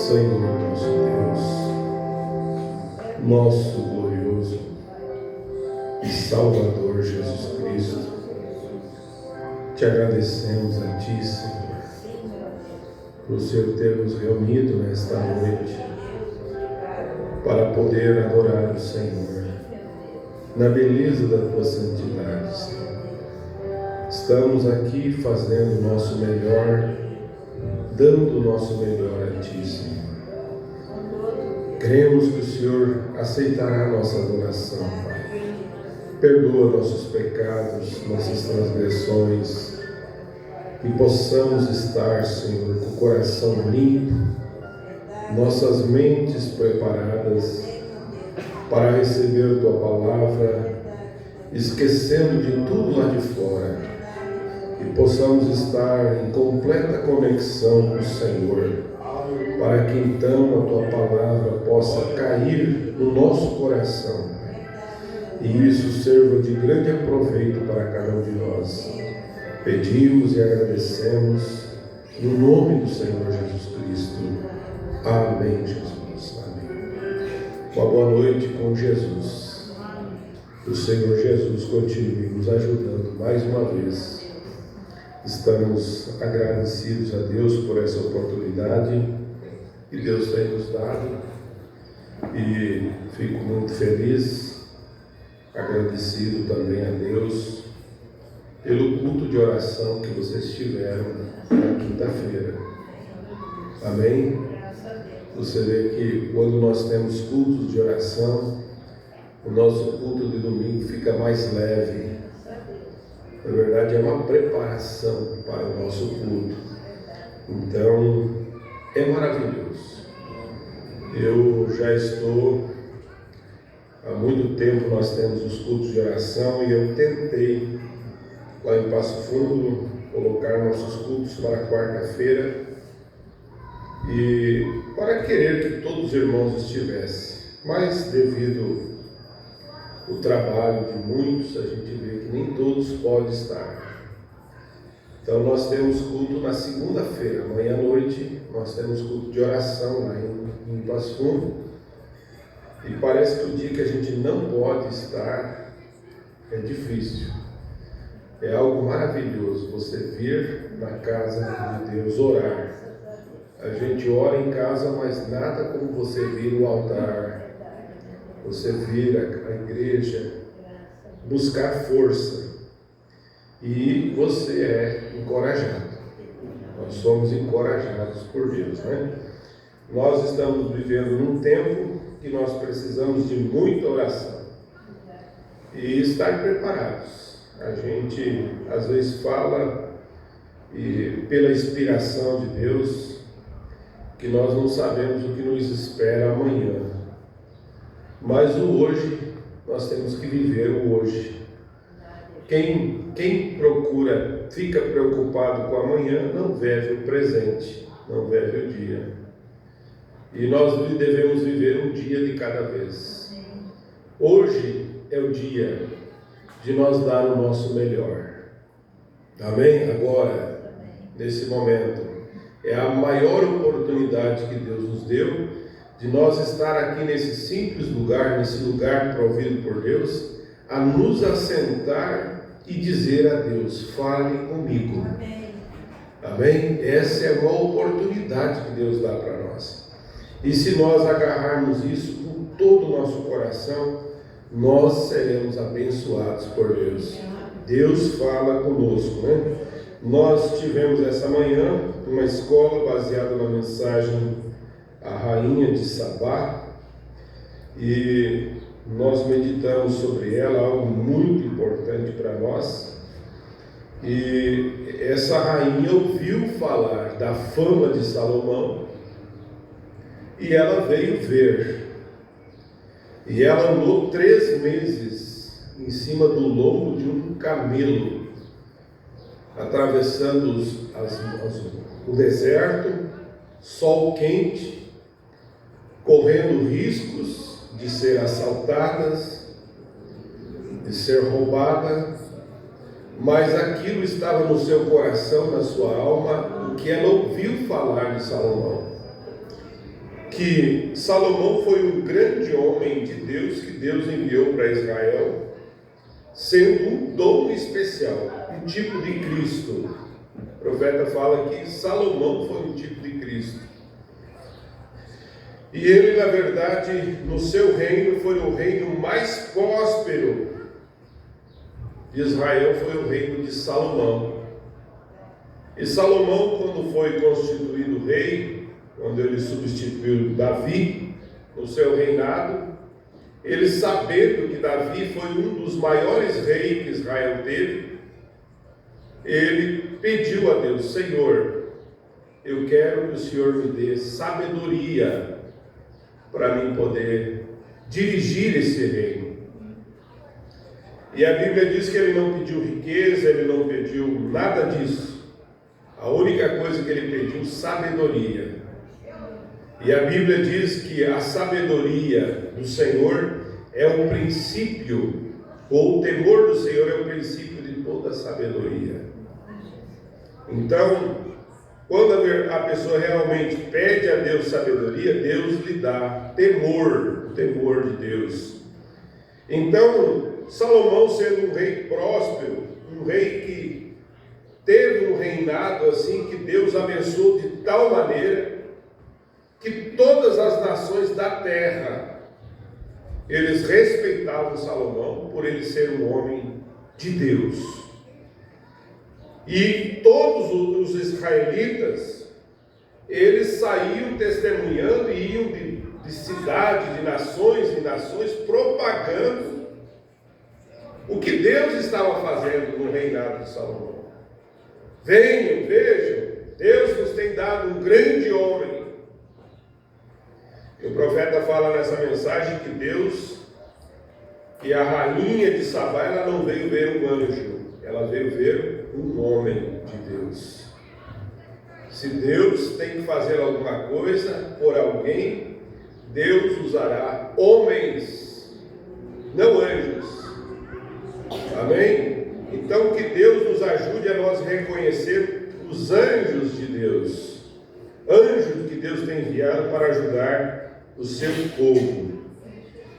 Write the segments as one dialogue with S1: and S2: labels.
S1: Senhor nosso Deus, nosso glorioso e Salvador Jesus Cristo, te agradecemos a Ti, Senhor, por Senhor ter nos reunido nesta noite para poder adorar o Senhor na beleza da Tua santidade, Senhor. Estamos aqui fazendo o nosso melhor, dando o nosso melhor a Ti, Senhor. Cremos que o Senhor aceitará a nossa adoração, Pai. Perdoa nossos pecados, nossas transgressões, e possamos estar, Senhor, com o coração limpo, nossas mentes preparadas para receber Tua palavra, esquecendo de tudo lá de fora, e possamos estar em completa conexão com o Senhor, para que então a Tua palavra possa cair no nosso coração, Pai, e isso sirva de grande aproveito para cada um de nós. Pedimos e agradecemos no nome do Senhor Jesus Cristo. Amém, Jesus. Amém. Uma boa noite com Jesus. O Senhor Jesus continue nos ajudando mais uma vez. Estamos agradecidos a Deus por essa oportunidade que Deus tem nos dado, e fico muito feliz, agradecido também a Deus pelo culto de oração que vocês tiveram na quinta-feira. Amém? Você vê que quando nós temos cultos de oração, o nosso culto de domingo fica mais leve. Na verdade, é uma preparação para o nosso culto. Então, é maravilhoso. Eu já estou, há muito tempo nós temos os cultos de oração, e eu tentei, lá em Passo Fundo, colocar nossos cultos para quarta-feira, e para querer que todos os irmãos estivessem. Mas devido ao trabalho de muitos, a gente vê que nem todos podem estar. Então nós temos culto na segunda-feira, amanhã à noite, nós temos culto de oração lá em Passo Fundo. E parece que o dia que a gente não pode estar é difícil. É algo maravilhoso você vir na casa de Deus orar. A gente ora em casa, mas nada como você vir o altar, você vir a igreja, buscar força. E você é encorajado. Nós somos encorajados por Deus, né? Nós estamos vivendo num tempo que nós precisamos de muita oração e estar preparados. A gente às vezes fala, e pela inspiração de Deus, que nós não sabemos o que nos espera amanhã, mas o hoje nós temos que viver o hoje. Quem procura, fica preocupado com amanhã, não vive o presente, não vive o dia. E nós devemos viver um dia de cada vez. Hoje é o dia de nós dar o nosso melhor. Amém? Agora, nesse momento, é a maior oportunidade que Deus nos deu de nós estar aqui nesse simples lugar, nesse lugar provido por Deus, a nos assentar e dizer a Deus: fale comigo. Amém? Amém? Essa é uma oportunidade que Deus dá para nós. E se nós agarrarmos isso com todo o nosso coração, nós seremos abençoados por Deus. Deus fala conosco, né? Nós tivemos essa manhã uma escola baseada na mensagem A Rainha de Sabá, e nós meditamos sobre ela, algo muito importante para nós. E essa rainha ouviu falar da fama de Salomão, e ela veio ver. E ela andou 3 meses em cima do lombo de um camelo, atravessando o deserto, sol quente, correndo riscos de ser assaltadas, de ser roubada, mas aquilo estava no seu coração, na sua alma, o que ela ouviu falar de Salomão. que Salomão foi um grande homem de Deus que Deus enviou para Israel, sendo um dom especial, um tipo de Cristo. O profeta fala que Salomão foi um tipo de Cristo. E ele, na verdade, no seu reino, foi o reino mais próspero de Israel, foi o reino de Salomão. E Salomão, quando foi constituído rei, quando ele substituiu Davi no seu reinado, ele, sabendo que Davi foi um dos maiores reis que Israel teve, ele pediu a Deus: Senhor, eu quero que o Senhor me dê sabedoria para mim poder dirigir esse reino. E a Bíblia diz que ele não pediu riqueza, ele não pediu nada disso. A única coisa que ele pediu, sabedoria. E a Bíblia diz que a sabedoria do Senhor é o princípio, ou o temor do Senhor é o princípio de toda a sabedoria. Então, quando a pessoa realmente pede a Deus sabedoria, Deus lhe dá temor, o temor de Deus. Então, Salomão, sendo um rei próspero, um rei que teve um reinado assim, que Deus abençoou de tal maneira, que todas as nações da terra, eles respeitavam Salomão por ele ser um homem de Deus. E todos os israelitas, eles saíam testemunhando e iam de cidade, de nações em nações, propagando o que Deus estava fazendo no reinado de Salomão. Venham, vejam, Deus nos tem dado um grande homem. E o profeta fala nessa mensagem que Deus, que a rainha de Sabá, ela não veio ver um anjo, ela veio ver um homem de Deus. Se Deus tem que fazer alguma coisa por alguém, Deus usará homens, não anjos. Amém? Então que Deus nos ajude a nós reconhecer os anjos de Deus, anjos que Deus tem enviado para ajudar o seu povo.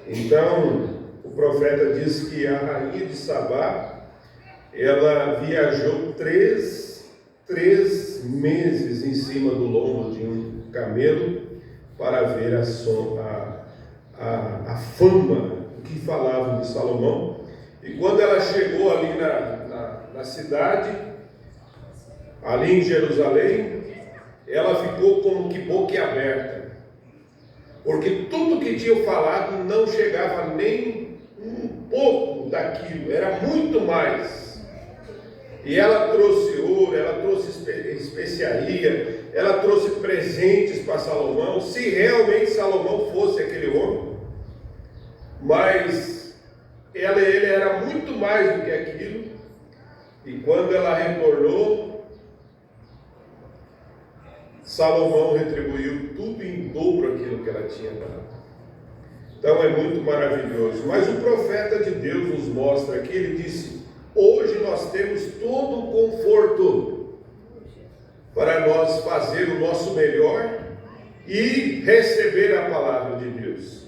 S1: Então o profeta diz que a rainha de Sabá, ela viajou três meses em cima do lombo de um camelo para ver a fama que falavam de Salomão. E quando ela chegou ali na cidade, ali em Jerusalém, ela ficou como que boquiaberta, porque tudo que tinham falado não chegava nem um pouco daquilo, era muito mais. E ela trouxe ouro, ela trouxe especiaria, ela trouxe presentes para Salomão, se realmente Salomão fosse aquele homem. Mas ele era muito mais do que aquilo. E quando ela retornou, Salomão retribuiu tudo em dobro aquilo que ela tinha dado. Então é muito maravilhoso. Mas o profeta de Deus nos mostra aqui, ele disse: hoje nós temos todo o conforto para nós fazer o nosso melhor e receber a palavra de Deus.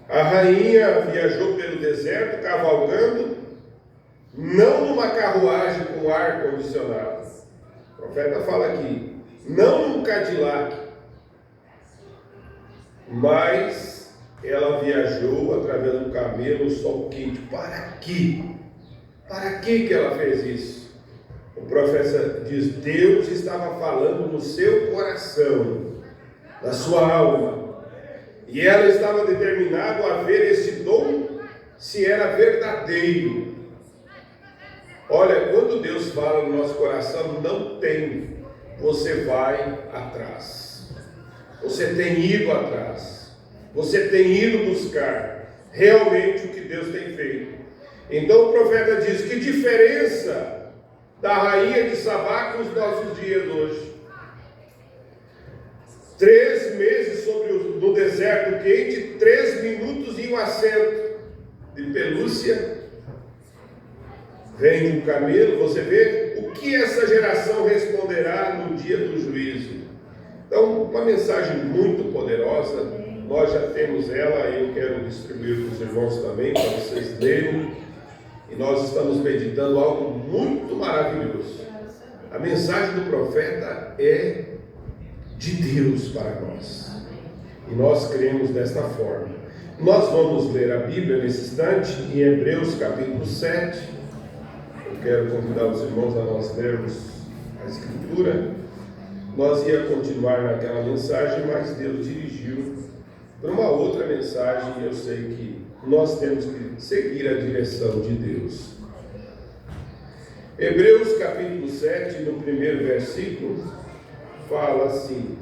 S1: A rainha viajou pelo deserto, cavalgando, não numa carruagem com ar condicionado. O profeta fala aqui, não num Cadillac, mas ela viajou através do camelo, sol quente. Para quê? Para que ela fez isso? O profeta diz: Deus estava falando no seu coração, na sua alma, e ela estava determinada a ver esse dom, se era verdadeiro. Olha, quando Deus fala no nosso coração, não tem, você vai atrás, você tem ido atrás, você tem ido buscar realmente o que Deus tem feito. Então o profeta diz: que diferença da rainha de Sabá com os nossos dias hoje. 3 meses no deserto quente, 3 minutos em um assento de pelúcia, vem de um camelo. Você vê o que essa geração responderá no dia do juízo. Então, uma mensagem muito poderosa, nós já temos ela e eu quero distribuir para os irmãos também, para vocês lerem. E nós estamos meditando algo muito maravilhoso. A mensagem do profeta é de Deus para nós. E nós cremos desta forma. Nós vamos ler a Bíblia nesse instante, em Hebreus capítulo 7. Eu quero convidar os irmãos a nós lermos a Escritura. Nós ia continuar naquela mensagem, mas Deus dirigiu para uma outra mensagem e eu sei que nós temos que seguir a direção de Deus. Hebreus capítulo 7, no primeiro versículo, fala assim: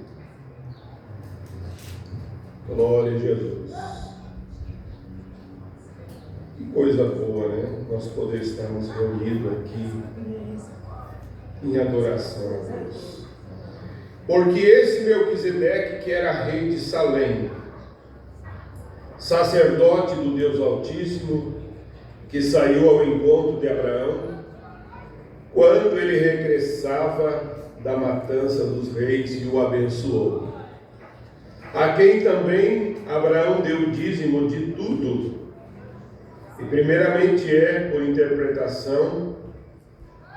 S1: glória a Jesus. Que coisa boa, né? Nós poder estarmos reunidos aqui em adoração a Deus. Porque esse Melquisedeque, que era rei de Salém, sacerdote do Deus Altíssimo, que saiu ao encontro de Abraão, quando ele regressava da matança dos reis e o abençoou, a quem também Abraão deu o dízimo de tudo, e primeiramente por interpretação,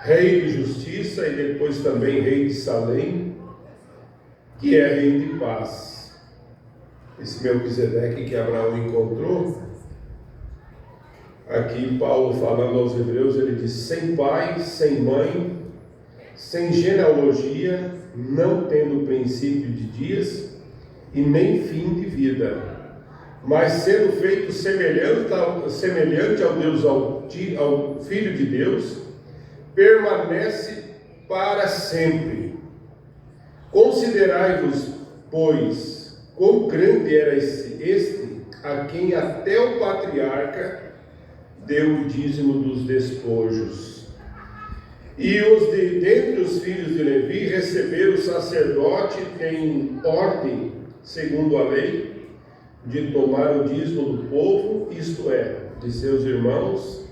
S1: rei de justiça e depois também rei de Salém, que é rei de paz. Esse Melquisedeque que Abraão encontrou, aqui Paulo falando aos hebreus, ele diz: sem pai, sem mãe, sem genealogia, não tendo princípio de dias e nem fim de vida, mas sendo feito semelhante ao Deus, ao Filho de Deus, permanece para sempre. Considerai-vos, pois, quão grande era este a quem até o patriarca deu o dízimo dos despojos. E os dentre os filhos de Levi receberam o sacerdote em ordem, segundo a lei, de tomar o dízimo do povo, isto é, de seus irmãos,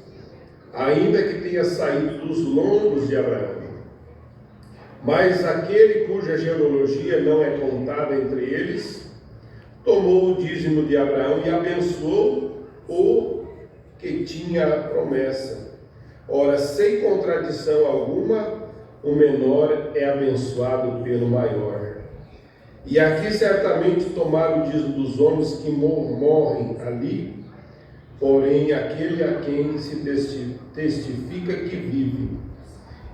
S1: ainda que tenha saído dos lombos de Abraão. Mas aquele cuja genealogia não é contada entre eles, tomou o dízimo de Abraão e abençoou o que tinha a promessa. Ora, sem contradição alguma, o menor é abençoado pelo maior. E aqui certamente tomaram o dízimo dos homens que morrem ali, porém aquele a quem se testifica que vive.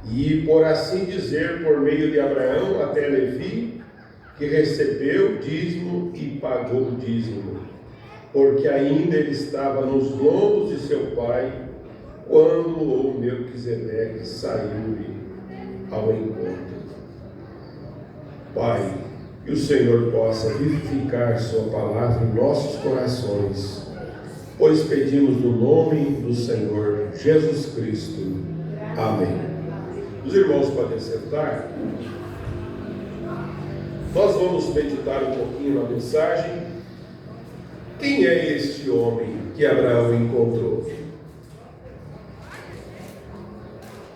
S1: E, por assim dizer, por meio de Abraão até Levi, que recebeu dízimo e pagou o dízimo, porque ainda ele estava nos lombos de seu pai, quando o Melquisedeque saiu-lhe ao encontro. Pai, que o Senhor possa vivificar sua palavra em nossos corações, pois pedimos no nome do Senhor Jesus Cristo. Amém. Os irmãos podem sentar. Nós vamos meditar um pouquinho na mensagem. Quem é este homem que Abraão encontrou?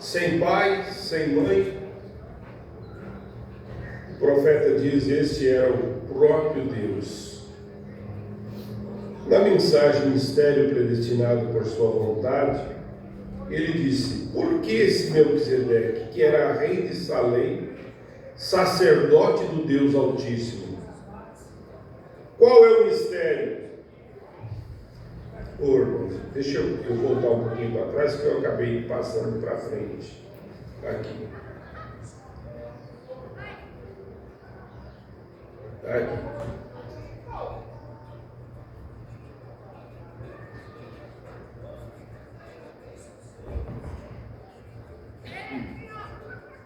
S1: Sem pai, sem mãe. O profeta diz: este era o próprio Deus. Na mensagem Mistério Predestinado por Sua Vontade, ele disse: por que esse Melquisedeque, que era rei de Salém, sacerdote do Deus Altíssimo? Qual é o mistério? Irmãos, deixa eu voltar um pouquinho para trás, que eu acabei passando para frente. Aqui.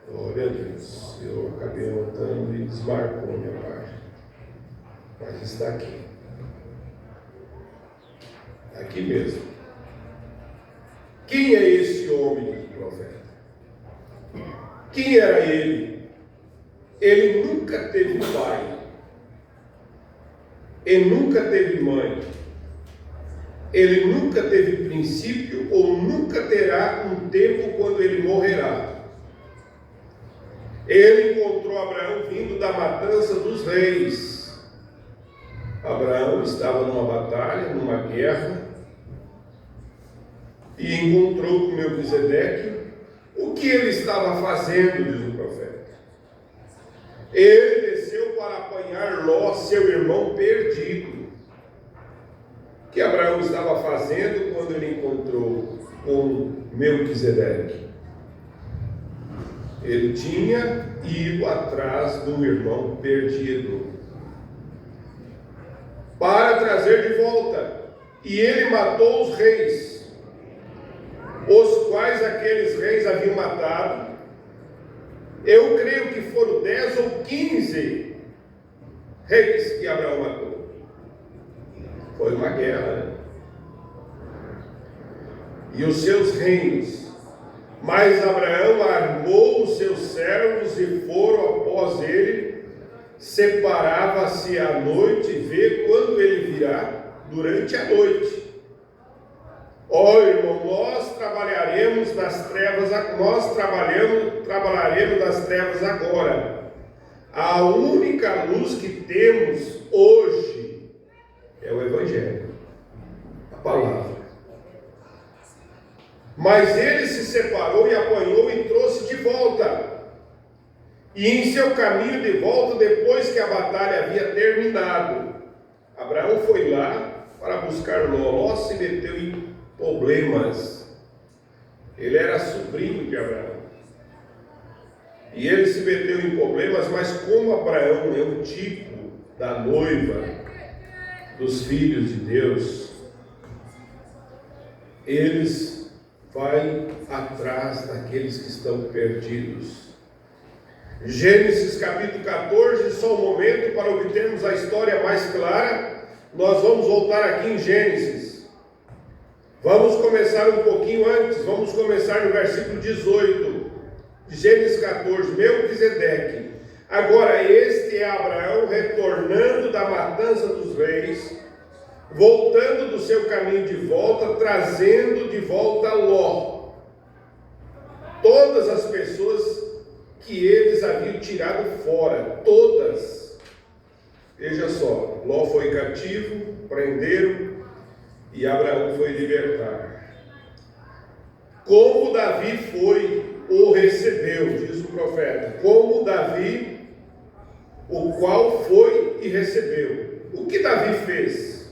S1: Glória a Deus. Eu acabei anotando e desmarcou minha página. Mas está aqui. Aqui mesmo. Quem é esse homem do profeta? Quem era ele? Ele nunca teve pai. Ele nunca teve mãe. Ele nunca teve princípio ou nunca terá um tempo quando ele morrerá. ele encontrou Abraão vindo da matança dos reis. Abraão estava numa batalha, numa guerra, e encontrou com Melquisedeque. O que ele estava fazendo, diz o profeta? Ele desceu para apanhar Ló, seu irmão perdido. O que Abraão estava fazendo quando ele encontrou com Melquisedeque? Ele tinha ido atrás do irmão perdido para trazer de volta. E ele matou os reis, os quais aqueles reis haviam matado. Eu creio que foram 10 ou 15 reis que Abraão matou. Foi uma guerra, né? E os seus reinos. Mas Abraão armou os seus servos e foram após ele. Separava-se à noite, vê quando ele virá durante a noite. Ó irmão, nós trabalharemos nas trevas agora. A única luz que temos hoje é o Evangelho, a palavra. Mas ele se separou e apanhou e trouxe de volta. E em seu caminho de volta, depois que a batalha havia terminado, Abraão foi lá para buscar Ló. Ló se meteu em problemas. Ele era sobrinho de Abraão. E ele se meteu em problemas, mas como Abraão é o tipo da noiva dos filhos de Deus, eles vai atrás daqueles que estão perdidos. Gênesis capítulo 14, só um momento para obtermos a história mais clara. Nós vamos voltar aqui em Gênesis. Vamos começar um pouquinho antes, vamos começar no versículo 18, de Gênesis 14, Melquisedeque. Agora este é Abraão retornando da matança dos reis, voltando do seu caminho de volta, trazendo de volta Ló. Todas as pessoas que eles haviam tirado fora, todas. Veja só, Ló foi cativo, prenderam, e Abraão foi libertar. Como Davi o recebeu, diz o profeta. Como Davi, o qual foi e recebeu. O que Davi fez?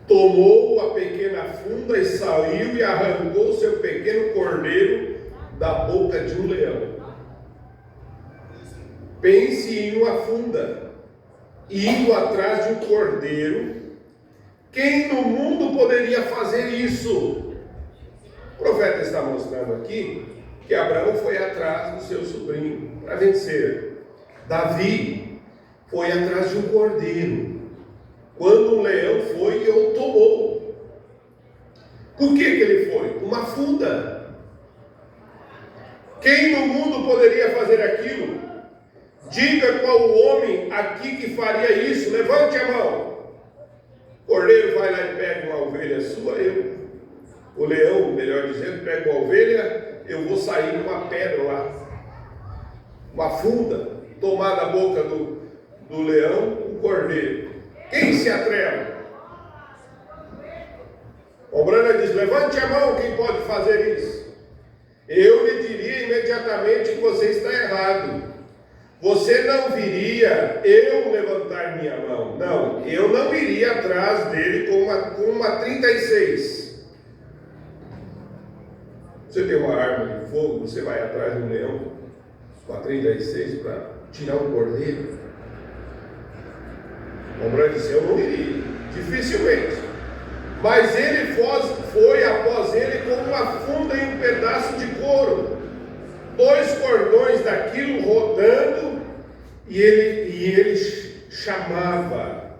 S1: Tomou a pequena funda e saiu e arrancou seu pequeno cordeiro da boca de um leão. Pense em uma funda, indo atrás de um cordeiro. Quem no mundo poderia fazer isso? O profeta está mostrando aqui que Abraão foi atrás do seu sobrinho para vencer. Davi foi atrás de um cordeiro, quando um leão foi e o tomou. Por que ele foi? Uma funda. Quem no mundo poderia fazer aquilo? Diga qual o homem aqui que faria isso. Levante a mão. O cordeiro vai lá e pega uma ovelha sua, o leão, melhor dizendo, pega uma ovelha, eu vou sair numa pedra lá, uma funda, tomar da boca do leão um cordeiro. Quem se atreve? O Brana diz, levante a mão quem pode fazer isso. Eu lhe diria imediatamente que você está errado. Você não viria eu levantar minha mão. Não, eu não iria atrás dele com uma 36. Você tem uma arma de fogo, você vai atrás de um leão com a 36 para tirar um cordeiro? O Brando disse, eu não iria, dificilmente. Mas ele foi após ele com uma funda e um pedaço de couro, 2 cordões daquilo rodando, e ele chamava.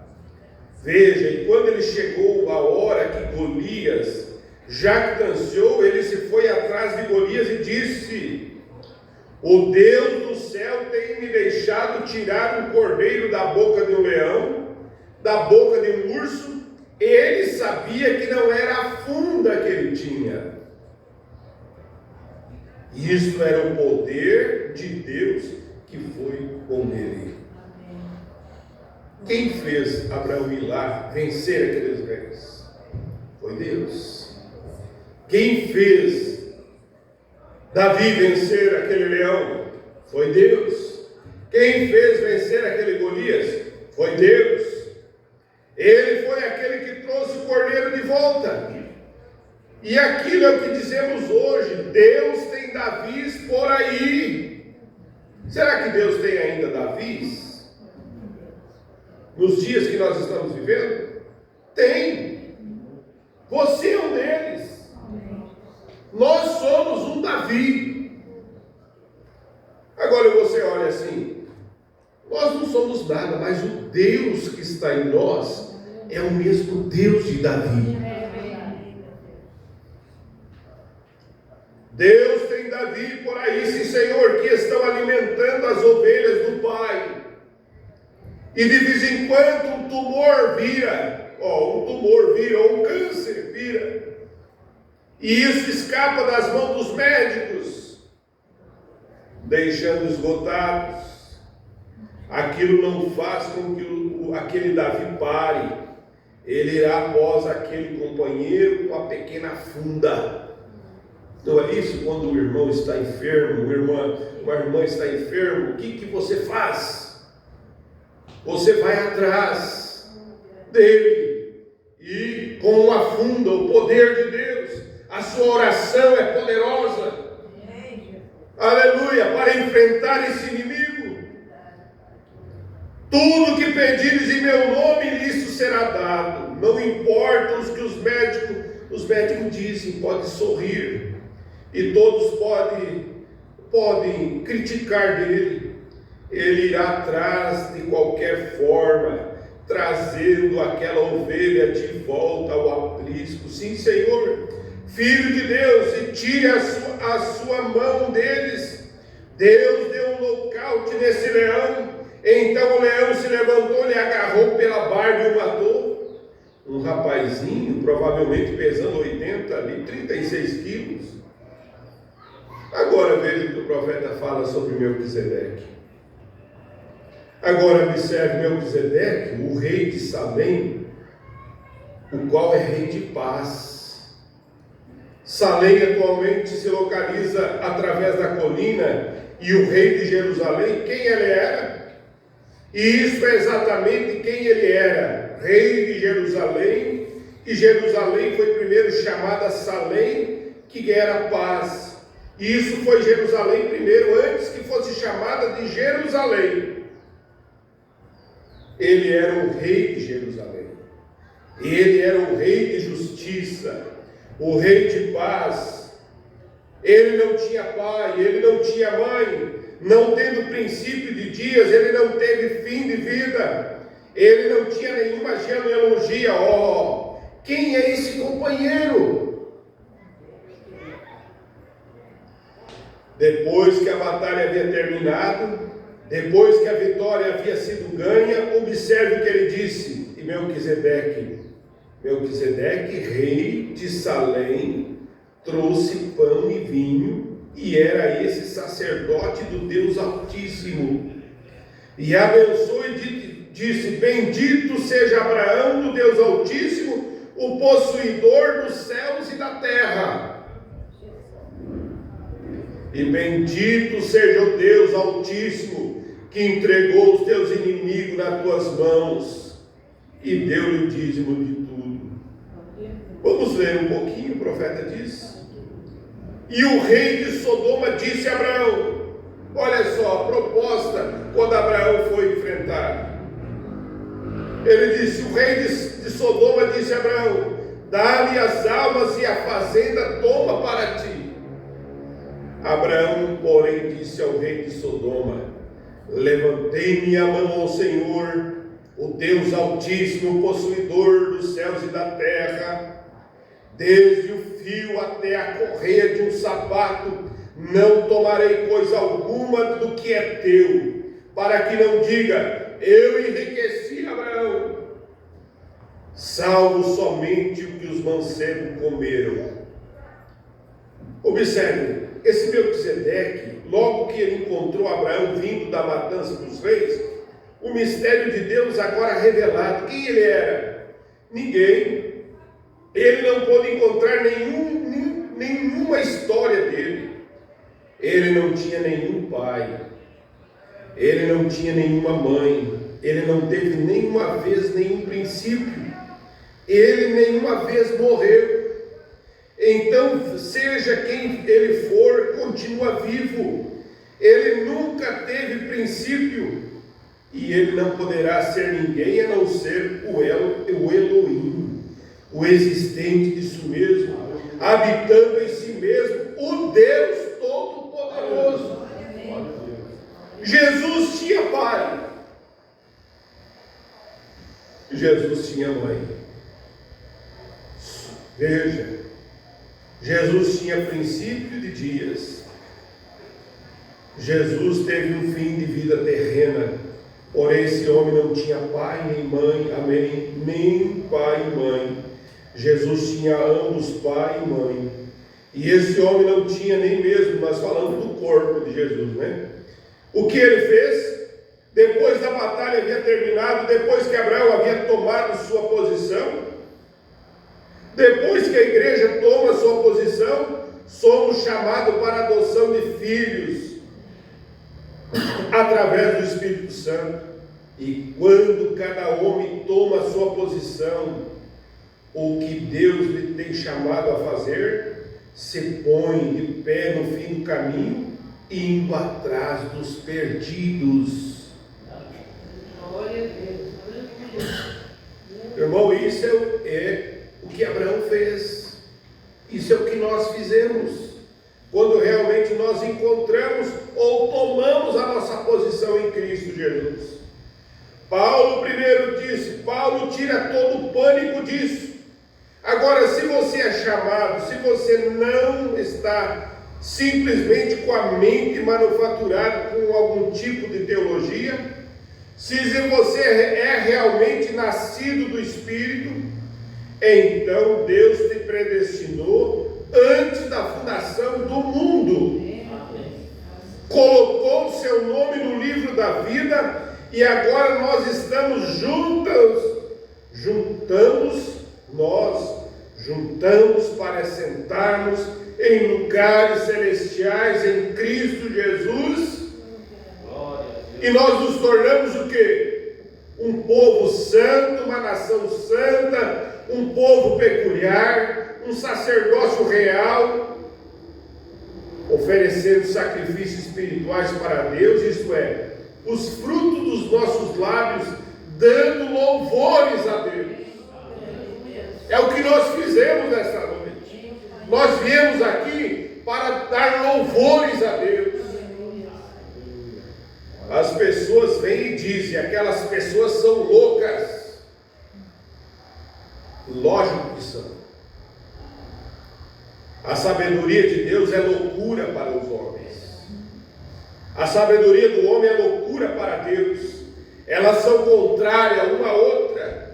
S1: Veja, e quando ele chegou a hora que Golias jactanciou, ele se foi atrás de Golias e disse: o Deus do céu tem me deixado tirar um cordeiro da boca de um leão, da boca de um urso. Ele sabia que não era a funda que ele tinha. E isso era o poder de Deus que foi com ele. Quem fez Abraão ir lá vencer aqueles reis? Foi Deus. Quem fez Davi vencer aquele leão? Foi Deus. Quem fez vencer aquele Golias? Foi Deus. Ele foi aquele que trouxe o cordeiro de volta. E aquilo é o que dizemos hoje: Deus tem Davis por aí. Será que Deus tem ainda Davis? Nos dias que nós estamos vivendo? Tem. Você é um deles. Nós somos um Davi. Agora você olha assim: nós não somos nada, mas o Deus que está em nós é o mesmo Deus de Davi. Deus tem Davi por aí, sim Senhor, que estão alimentando as ovelhas do Pai. E de vez em quando um tumor vira, ou um câncer vira. E isso escapa das mãos dos médicos, deixando esgotados. Aquilo não faz com que aquele Davi pare. Ele irá após aquele companheiro com a pequena funda. Não é isso? Quando o irmão está enfermo, uma irmã está enfermo, o que você faz? Você vai atrás dele e com uma funda, o poder de Deus, a sua oração é poderosa. Aleluia, para enfrentar esse inimigo. Tudo que pedires em meu nome, isso será dado. Não importa os que os médicos dizem, pode sorrir. E todos podem criticar dele. Ele irá atrás de qualquer forma, trazendo aquela ovelha de volta ao aprisco. Sim, Senhor, Filho de Deus, e tire a sua mão deles. Deus deu um nocaute nesse leão. Então o leão se levantou, lhe agarrou pela barba e o matou. Um rapazinho, provavelmente pesando 36 quilos. Agora veja o que o profeta fala sobre Melquisedeque. Agora observe Melquisedeque, o rei de Salém, o qual é rei de paz. Salém atualmente se localiza através da colina, e o rei de Jerusalém, quem ele era? E isso é exatamente quem ele era, rei de Jerusalém, e Jerusalém foi primeiro chamada Salém, que era paz. E isso foi Jerusalém primeiro, antes que fosse chamada de Jerusalém. Ele era o rei de Jerusalém. Ele era o rei de justiça, o rei de paz. Ele não tinha pai, ele não tinha mãe. Não tendo princípio de dias, ele não teve fim de vida. Ele não tinha nenhuma genealogia. Quem é esse companheiro? Depois que a batalha havia terminado, depois que a vitória havia sido ganha, observe o que ele disse. E Melquisedeque, rei de Salém, trouxe pão e vinho, e era esse sacerdote do Deus Altíssimo. E abençoou e disse: bendito seja Abraão do Deus Altíssimo, o possuidor dos céus e da terra. E bendito seja o Deus Altíssimo, que entregou os teus inimigos nas tuas mãos, e deu-lhe o dízimo de tudo. Vamos ler um pouquinho, o profeta diz. E o rei de Sodoma disse a Abraão, olha só a proposta, quando Abraão foi enfrentado. Ele disse, o rei de Sodoma disse a Abraão, dá-me as almas e a fazenda toma para ti. Abraão, porém, disse ao rei de Sodoma, levantei minha mão ao Senhor, o Deus Altíssimo, possuidor dos céus e da terra, desde o fio até a correia de um sapato, não tomarei coisa alguma do que é teu, para que não diga, eu enriqueci Abraão, salvo somente o que os mancebos comeram. Observe, esse Melquisedeque, logo que ele encontrou Abraão vindo da matança dos reis, o mistério de Deus agora revelado. Quem ele era? Ninguém. Ele não pôde encontrar nenhuma história dele. Ele não tinha nenhum pai. Ele não tinha nenhuma mãe. Ele não teve nenhuma vez nenhum princípio. Ele nenhuma vez morreu. Então, seja quem ele for, continua vivo. Ele nunca teve princípio. E ele não poderá ser ninguém a não ser o Elohim, o existente de si mesmo, habitando em si mesmo, o Deus Todo-Poderoso. Jesus tinha pai. Jesus tinha mãe. Veja, Jesus tinha princípio de dias. Jesus teve um fim de vida terrena. Porém, esse homem não tinha pai nem mãe, amém? Nem pai e mãe. Jesus tinha ambos pai e mãe. E esse homem não tinha nem mesmo, nós falamos do corpo de Jesus, né? O que ele fez? Depois da batalha havia terminado, depois que Abraão havia tomado sua posição, depois que a igreja toma sua posição, somos chamados para a adoção de filhos, através do Espírito Santo. E quando cada homem toma a sua posição, o que Deus lhe tem chamado a fazer, se põe de pé no fim do caminho, indo atrás dos perdidos. Irmão, isso é o que Abraão fez. Isso é o que nós fizemos. Quando realmente nós encontramos ou tomamos a nossa posição em Cristo Jesus. Paulo primeiro disse, Paulo tira todo o pânico disso. Agora, se você é chamado, se você não está simplesmente com a mente manufaturada com algum tipo de teologia, se você é realmente nascido do Espírito, então Deus te predestinou antes da fundação do mundo. Colocou o seu nome no livro da vida e agora nós estamos juntamos para sentarmos em lugares celestiais em Cristo Jesus. E nós nos tornamos o quê? Um povo santo, uma nação santa, um povo peculiar, um sacerdócio real, oferecendo sacrifícios espirituais para Deus, isto é, os frutos dos nossos lábios, dando louvores a Deus. É o que nós fizemos nesta noite. Nós viemos aqui para dar louvores a Deus. As pessoas vêm e dizem, aquelas pessoas são loucas. Lógico que são. A sabedoria de Deus é loucura para os homens. A sabedoria do homem é loucura para Deus. Elas são contrárias uma à outra.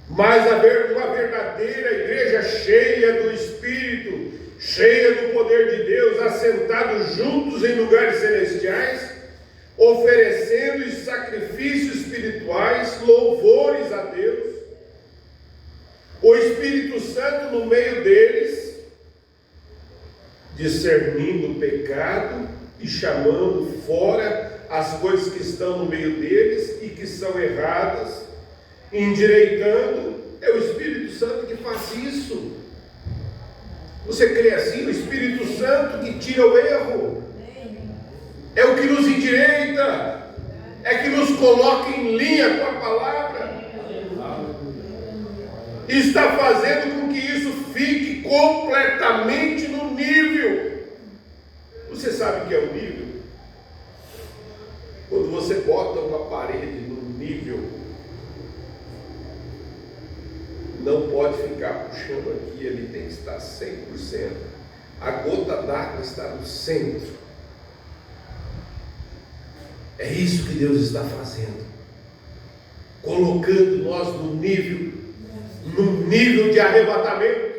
S1: Mas uma verdadeira igreja cheia do Espírito, cheia do poder de Deus, assentados juntos em lugares celestiais, oferecendo sacrifícios espirituais, louvores a Deus, o Espírito Santo no meio deles, discernindo o pecado e chamando fora as coisas que estão no meio deles e que são erradas, endireitando. É o Espírito Santo que faz isso. Você crê assim? O Espírito Santo que tira o erro, é o que nos endireita, é que nos coloca em linha com a palavra, e está fazendo com que isso fique completamente no nível. Você sabe o que é o nível? Quando você bota uma parede no nível, não pode ficar puxando aqui, ele tem que estar 100%. A gota d'água está no centro. É isso que Deus está fazendo, colocando nós num nível de arrebatamento.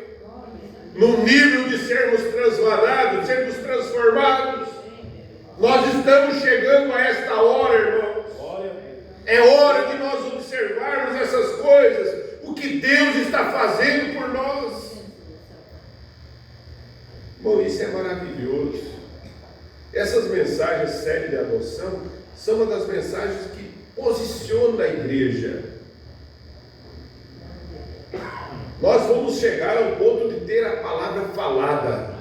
S1: no nível de sermos transladados, sermos transformados. Nós estamos chegando a esta hora, irmãos. É hora de nós observarmos essas coisas, o que Deus está fazendo por nós. Bom, isso é maravilhoso. Essas mensagens série de adoção são uma das mensagens que posicionam a igreja. Nós vamos chegar ao ponto de ter a palavra falada,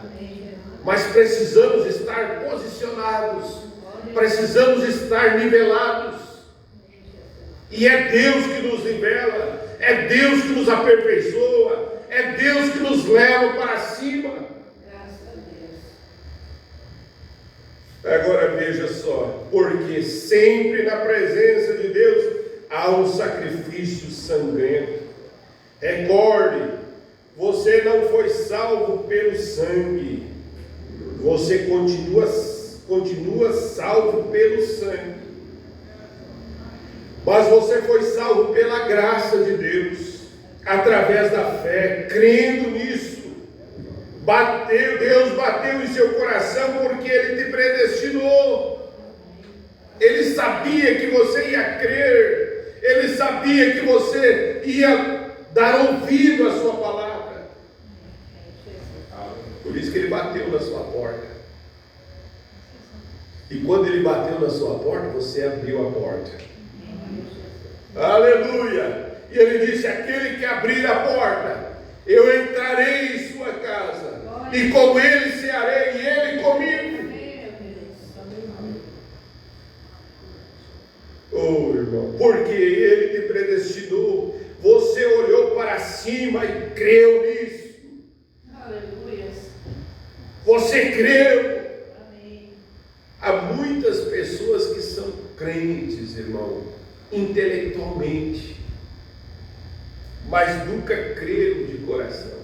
S1: mas precisamos estar posicionados, precisamos estar nivelados. E é Deus que nos nivela, é Deus que nos aperfeiçoa, é Deus que nos leva para cima. Agora veja só, porque sempre na presença de Deus há um sacrifício sangrento. Recorde, você não foi salvo pelo sangue, você continua salvo pelo sangue. Mas você foi salvo pela graça de Deus, através da fé, crendo nisso. Deus bateu em seu coração porque Ele te predestinou. Ele sabia que você ia crer, Ele sabia que você ia dar ouvido à sua palavra. Por isso que Ele bateu na sua porta. E quando Ele bateu na sua porta, você abriu a porta. Aleluia! E Ele disse: aquele que abrir a porta, eu entrarei em sua casa, e com ele cearei, e ele comigo. Oh, irmão, porque Ele te predestinou, você olhou para cima e creu nisso. Aleluia. Você creu. Amém. Há muitas pessoas que são crentes, irmão, intelectualmente, mas nunca creram de coração.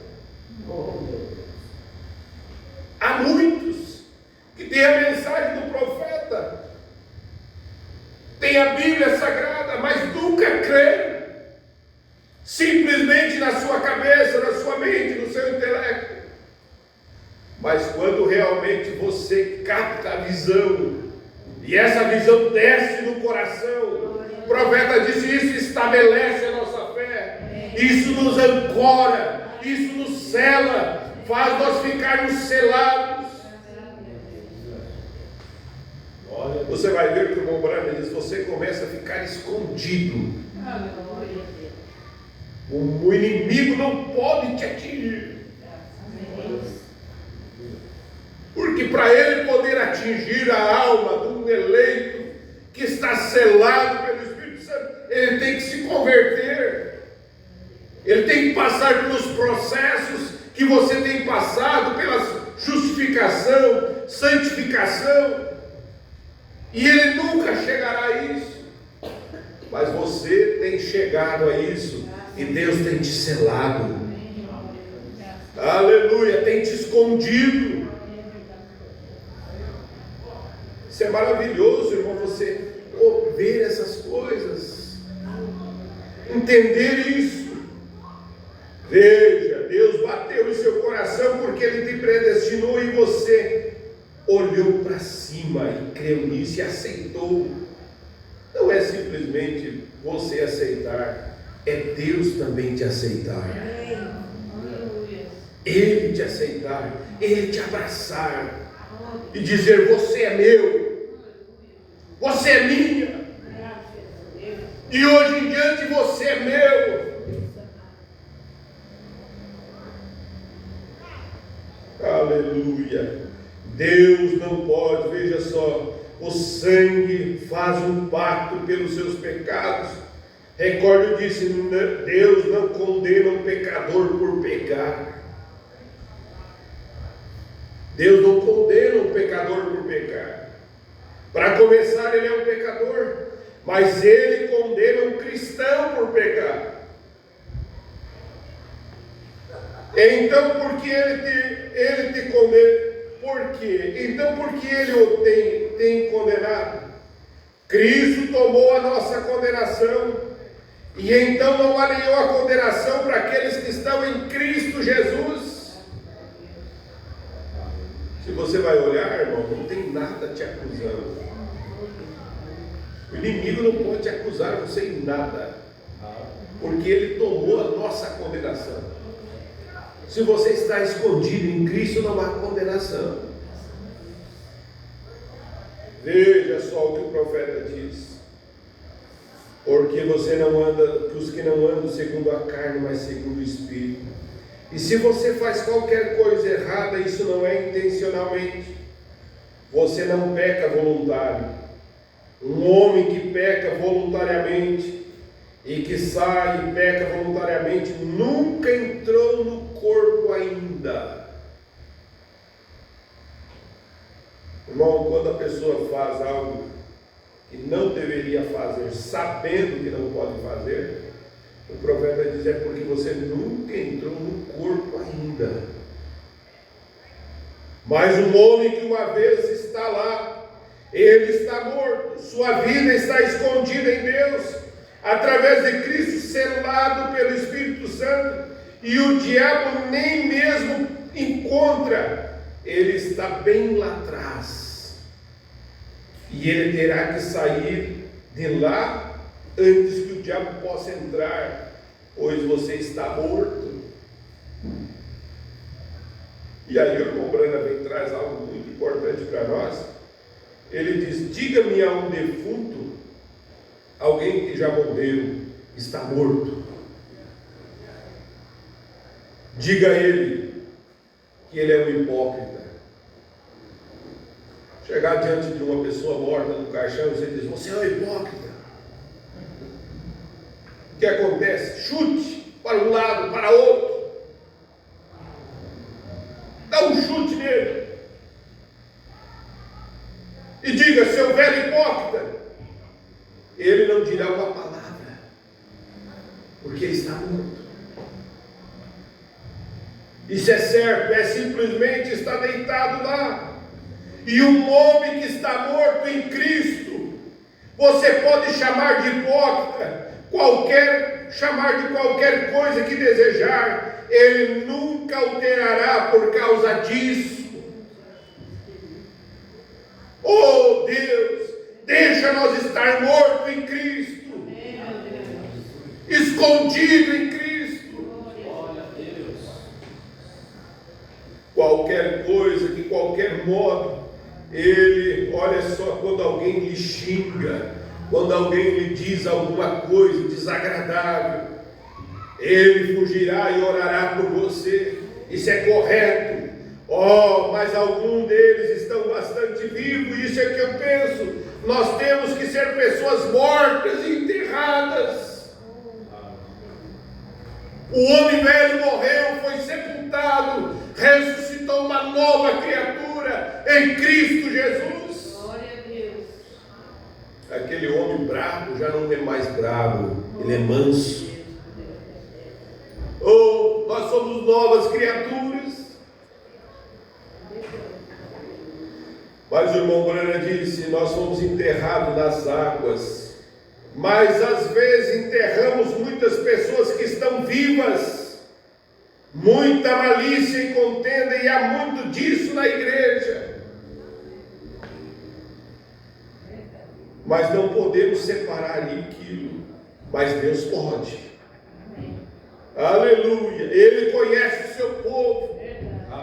S1: Há muitos que têm a mensagem do profeta, têm a Bíblia Sagrada, mas nunca creram. Simplesmente na sua cabeça, na sua mente, no seu intelecto. Mas quando realmente você capta a visão, e essa visão desce no coração, o profeta disse: isso estabelece a nossa fé, isso nos ancora, isso nos sela, faz nós ficarmos selados. Você vai ver que o irmão Branham diz: você começa a ficar escondido. O inimigo não pode te atingir. Porque para ele poder atingir a alma de um eleito que está selado pelo Espírito Santo, ele tem que se converter. Ele tem que passar pelos processos que você tem passado, pela justificação, santificação. E ele nunca chegará a isso. Mas você tem chegado a isso. E Deus tem te selado. Aleluia, tem te escondido. Isso é maravilhoso, irmão, você ver essas coisas, entender isso. Veja, Deus bateu em seu coração porque Ele te predestinou e você olhou para cima e creu nisso e aceitou. Não é simplesmente você aceitar, é Deus também te aceitar. Ele te aceitar, Ele te abraçar e dizer: você é meu, você é minha, e hoje em diante você é meu. Aleluia. Deus não pode, veja só, o sangue faz um pacto pelos seus pecados. Recorde disso: Deus não condena um pecador por pecar. Deus não condena um pecador por pecar. Para começar, ele é um pecador, mas Ele condena um cristão por pecar. Então, por que ele te condena? Por quê? Então, por que Ele o tem condenado? Cristo tomou a nossa condenação, e então não há nenhuma condenação para aqueles que estão em Cristo Jesus. você vai olhar, irmão, não tem nada te acusando. O inimigo não pode te acusar você em nada, porque ele tomou a nossa condenação. Se você está escondido em Cristo, não há condenação. Veja só o que o profeta diz: porque você não anda, que os que não andam segundo a carne, mas segundo o Espírito. E se você faz qualquer coisa errada, isso não é intencionalmente. Você não peca voluntário. Um homem que peca voluntariamente e que sai e peca voluntariamente nunca entrou no corpo ainda. Irmão, quando a pessoa faz algo que não deveria fazer, sabendo que não pode fazer, o profeta diz: é porque você nunca entrou no corpo ainda. Mas um homem que uma vez está lá, ele está morto, sua vida está escondida em Deus, através de Cristo, selado pelo Espírito Santo, e o diabo nem mesmo encontra, ele está bem lá atrás, e ele terá que sair de lá antes que o diabo possa entrar, pois você está morto. E aí o irmão Branham traz algo muito importante para nós. Ele diz: diga-me a um defunto, alguém que já morreu, está morto. Diga a ele que ele é um hipócrita. Chegar diante de uma pessoa morta no caixão e você diz: você é um hipócrita. O que acontece? Chute para um lado, para outro. Dá um chute nele. E diga: seu velho hipócrita. Ele não dirá uma palavra, porque ele está morto. Isso é certo, é simplesmente estar deitado lá. E um homem que está morto em Cristo, você pode chamar de hipócrita, chamar de qualquer coisa que desejar, ele nunca alterará por causa disso. Oh Deus, deixa nós estar mortos em Cristo, escondido em Cristo. Qualquer coisa, de qualquer modo, ele, olha só, quando alguém lhe xinga, quando alguém lhe diz alguma coisa desagradável, ele fugirá e orará por você. Isso é correto. Oh, mas alguns deles estão bastante vivos, isso é que eu penso. Nós temos que ser pessoas mortas e enterradas. O homem velho morreu, foi sepultado, ressuscitou uma nova criatura em Cristo Jesus.
S2: Glória a Deus.
S1: Aquele homem bravo já não é mais bravo, ele é manso. Oh, nós somos novas criaturas. Mas o irmão Branham disse: nós fomos enterrados nas águas, mas às vezes enterramos muitas pessoas que estão vivas. Muita malícia e contenda, e há muito disso na igreja. Mas não podemos separar aquilo, mas Deus pode. Aleluia. Ele conhece o seu povo.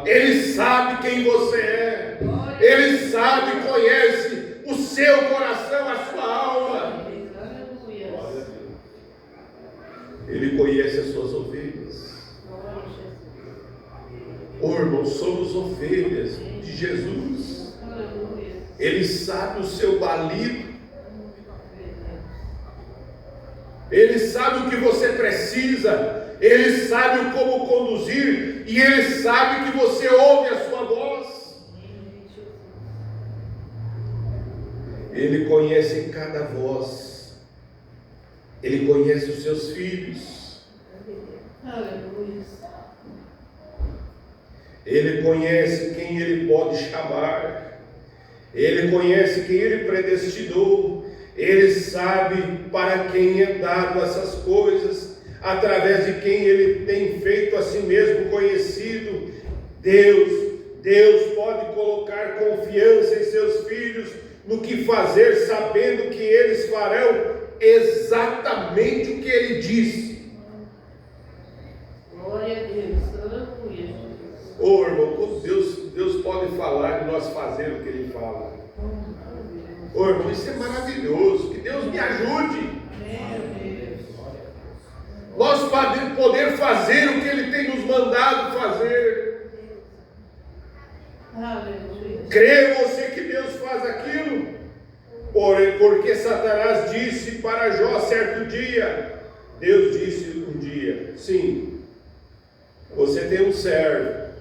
S1: Ele sabe quem você é. Ele sabe e conhece o seu coração, a sua alma. Ele conhece as suas ovelhas. Oh, irmão, somos ovelhas de Jesus. Ele sabe o seu balido. Ele sabe o que você precisa. Ele sabe como conduzir. E Ele sabe que você ouve a sua voz. Ele conhece cada voz. Ele conhece os seus filhos.
S2: Aleluia.
S1: Ele conhece quem Ele pode chamar. Ele conhece quem Ele predestinou. Ele sabe para quem é dado essas coisas, através de quem Ele tem feito a si mesmo conhecido. Deus Deus pode colocar confiança em seus filhos no que fazer, sabendo que eles farão exatamente o que Ele disse.
S2: Glória a Deus. Aleluia.
S1: Ô irmão, Deus pode falar e nós fazer o que Ele fala. Ô irmão, isso é maravilhoso. Que Deus me ajude. Nós poder fazer o que Ele tem nos mandado fazer.
S2: Aleluia.
S1: Crê você que Deus faz aquilo? Porém, porque Satanás disse para Jó certo dia, Deus disse um dia, sim, você tem um servo.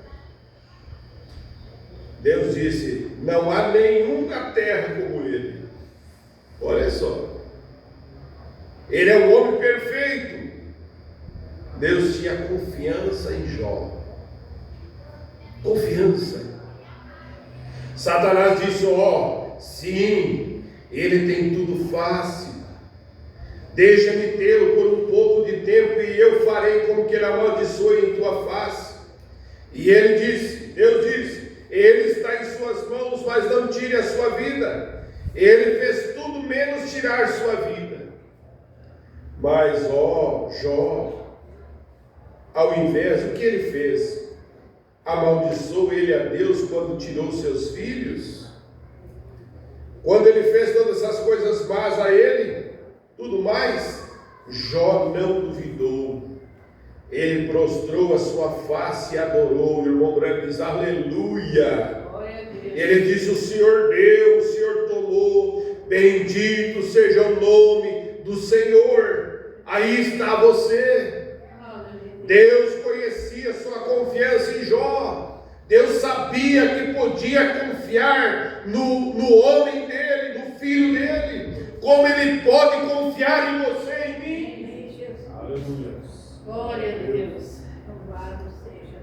S1: Deus disse, não há nenhum na terra como ele. Olha só, ele é um homem perfeito. Deus tinha confiança em Jó. Confiança. Satanás disse, sim, ele tem tudo fácil. Deixa-me tê-lo por um pouco de tempo e eu farei com que ele amaldiçoe em tua face. E ele disse, Deus disse, ele está em suas mãos, mas não tire a sua vida. Ele fez tudo menos tirar sua vida. Mas, Jó, ao invés, o que ele fez? Amaldiçoou ele a Deus quando tirou seus filhos? Quando ele fez todas essas coisas más a ele, tudo mais, Jó não duvidou. Ele prostrou a sua face e adorou. O irmão Branco diz, aleluia. Ele disse, o Senhor deu, o Senhor tomou, bendito seja o nome do Senhor. Aí está você. Deus conhecia sua confiança em Jó. Deus sabia que podia confiar no homem dele, no filho dele. Como Ele pode confiar em você e em mim. Aleluia.
S2: Glória a Deus. Louvado seja.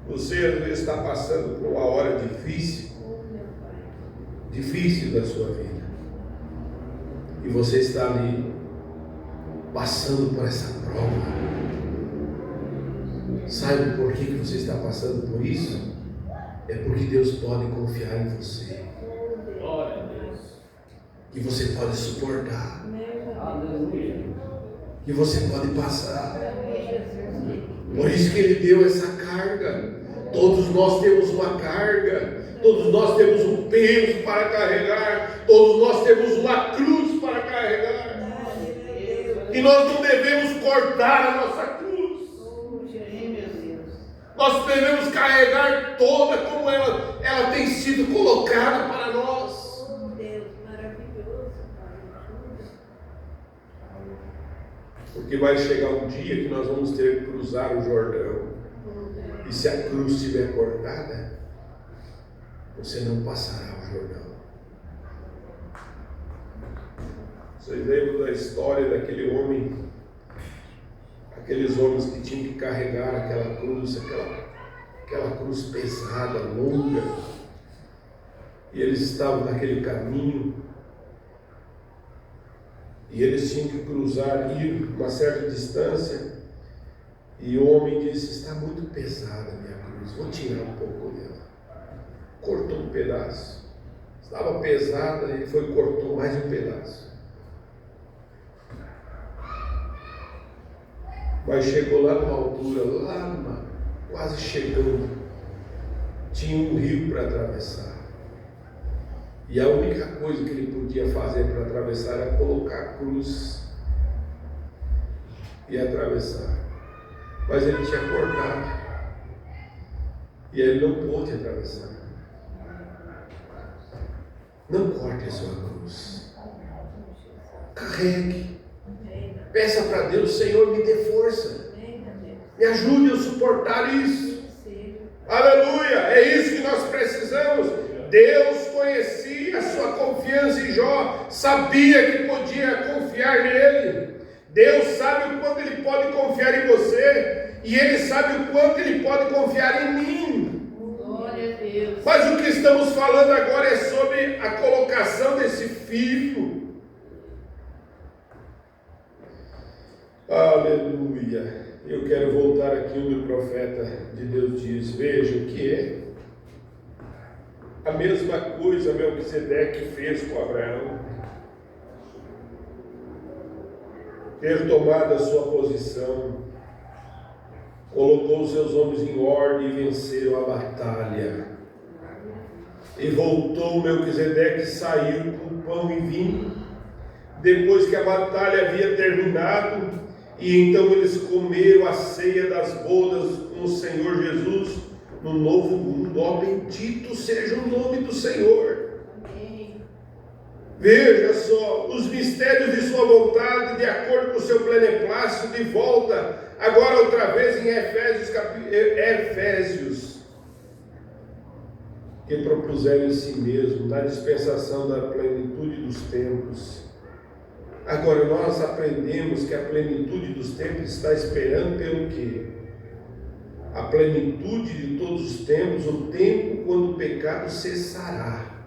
S1: Você às vezes está passando por uma hora difícil. Difícil da sua vida. E você está ali passando por essa prova. Sabe por que você está passando por isso? É porque Deus pode confiar em você.
S3: Glória a Deus.
S1: Que você pode suportar.
S3: Aleluia.
S1: Que você pode passar. Por isso que Ele deu essa carga. Todos nós temos uma carga. Todos nós temos um peso para carregar. Todos nós temos uma cruz para carregar. E nós não devemos cortar a nossa cruz. Nós devemos carregar toda como ela tem sido colocada para nós.
S2: Deus maravilhoso.
S1: Porque vai chegar um dia que nós vamos ter que cruzar o Jordão. E se a cruz estiver cortada, você não passará o Jordão. Vocês lembram da história daquele homem, aqueles homens que tinham que carregar aquela cruz pesada, longa, e eles estavam naquele caminho, e eles tinham que cruzar, ir uma certa distância, e o homem disse, está muito pesada a minha cruz, vou tirar um pouco dela. Cortou um pedaço, estava pesada, ele foi e cortou mais um pedaço. Mas chegou lá numa altura, quase chegando, tinha um rio para atravessar. E a única coisa que ele podia fazer para atravessar era colocar a cruz e atravessar. Mas ele tinha cortado. E ele não pôde atravessar. Não corte a sua cruz. Carregue. Peça para Deus, Senhor, me dê força. Me ajude a suportar isso. Aleluia, é isso que nós precisamos. Deus conhecia a sua confiança em Jó, sabia que podia confiar nele. Deus sabe o quanto Ele pode confiar em você, e Ele sabe o quanto Ele pode confiar em mim.
S2: Glória a Deus.
S1: Mas o que estamos falando agora é sobre a colocação desse filho. Aleluia. Eu quero voltar aqui onde o profeta de Deus diz: veja o que é a mesma coisa Melquisedeque fez com Abraão. Ter tomado a sua posição, colocou os seus homens em ordem e venceram a batalha. E voltou Melquisedeque, saiu com pão e vinho, depois que a batalha havia terminado, e então eles comeram a ceia das bodas com o Senhor Jesus no novo mundo. Ó, bendito seja o nome do Senhor.
S2: Amém.
S1: Veja só, os mistérios de sua vontade, de acordo com o seu beneplácito, de volta, agora outra vez em Efésios, que propuseram em si mesmo, na dispensação da plenitude dos tempos. Agora nós aprendemos que a plenitude dos tempos está esperando pelo quê? A plenitude de todos os tempos, o tempo quando o pecado cessará.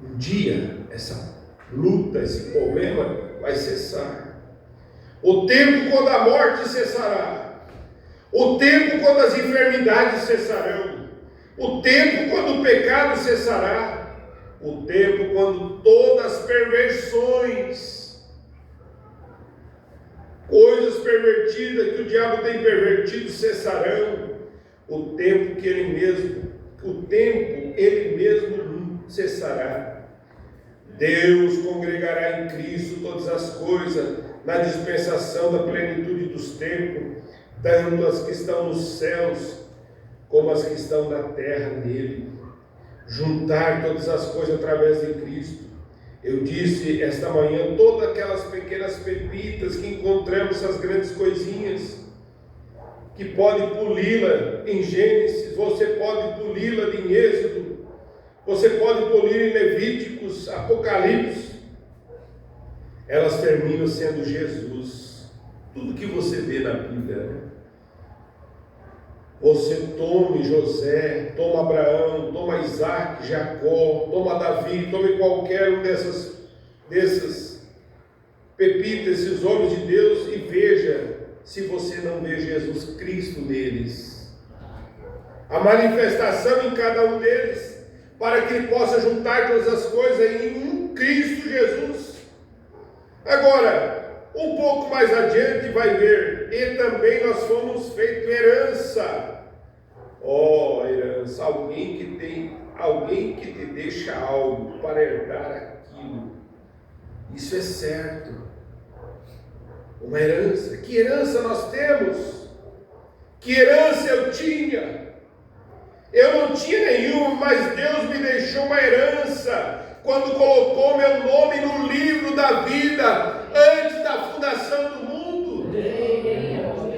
S1: Um dia, essa luta, esse problema vai cessar. O tempo quando a morte cessará. O tempo quando as enfermidades cessarão. O tempo quando o pecado cessará. O tempo quando todas as perversões, coisas pervertidas que o diabo tem pervertido, cessarão. O tempo que ele mesmo cessará. Deus congregará em Cristo todas as coisas na dispensação da plenitude dos tempos, tanto as que estão nos céus como as que estão na terra nele. Juntar todas as coisas através de Cristo. Eu disse esta manhã, todas aquelas pequenas pepitas que encontramos, essas grandes coisinhas, que pode poli-la em Gênesis, você pode poli-la em Êxodo, você pode polir em Levíticos, Apocalipse, elas terminam sendo Jesus. Tudo que você vê na Bíblia, né? Você tome José, toma Abraão, toma Isaac, Jacó, toma Davi, tome qualquer um dessas pepitas, esses homens de Deus, e veja se você não vê Jesus Cristo neles. A manifestação em cada um deles, para que ele possa juntar todas as coisas em um Cristo Jesus. Agora, um pouco mais adiante vai ver, e também nós fomos feitos herança. Ó, herança, alguém que te deixa algo para herdar aquilo. Isso é certo. Uma herança. Que herança nós temos? Que herança eu tinha? Eu não tinha nenhuma, mas Deus me deixou uma herança quando colocou meu nome no livro da vida antes da fundação do mundo.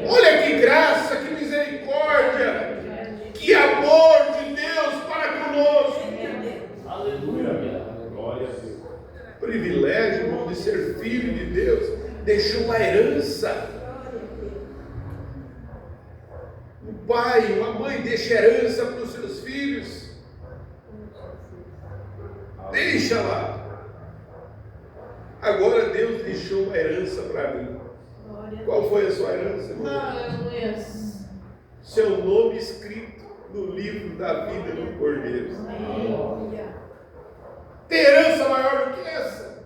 S1: Olha que graça, que misericórdia, que amor de Deus para conosco.
S3: Aleluia. Glória a Deus.
S1: Privilégio, irmão, de ser filho de Deus. Deixou uma herança. Um pai, uma mãe deixa herança para os seus filhos. Deixa lá. Agora Deus deixou uma herança para mim. Qual foi a sua herança, irmão?
S2: Aleluia.
S1: Seu nome escrito no livro da vida do Cordeiro. Tem herança maior do que essa?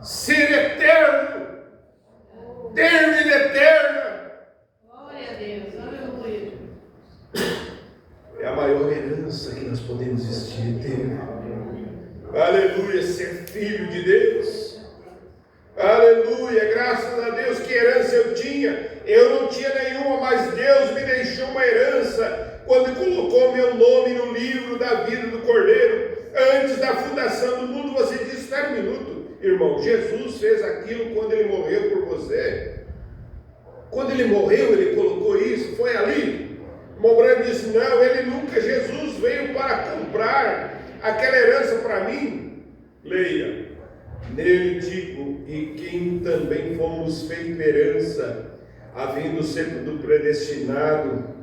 S1: Ser eterno, ter vida eterna.
S2: Glória a Deus. Aleluia.
S1: É a maior herança que nós podemos ter. Aleluia, ser filho de Deus. Aleluia, graças a Deus. Que herança eu tinha? Eu não tinha nenhuma, mas Deus me deixou uma herança quando colocou meu nome no livro da vida do Cordeiro antes da fundação do mundo. Você diz, espera um minuto, irmão, Jesus fez aquilo quando ele morreu por você. Quando ele morreu, ele colocou isso, foi ali. O irmão Branco disse, não, ele nunca, Jesus veio para comprar aquela herança para mim. Leia, nele digo, e quem também fomos feito herança, havendo sido predestinado,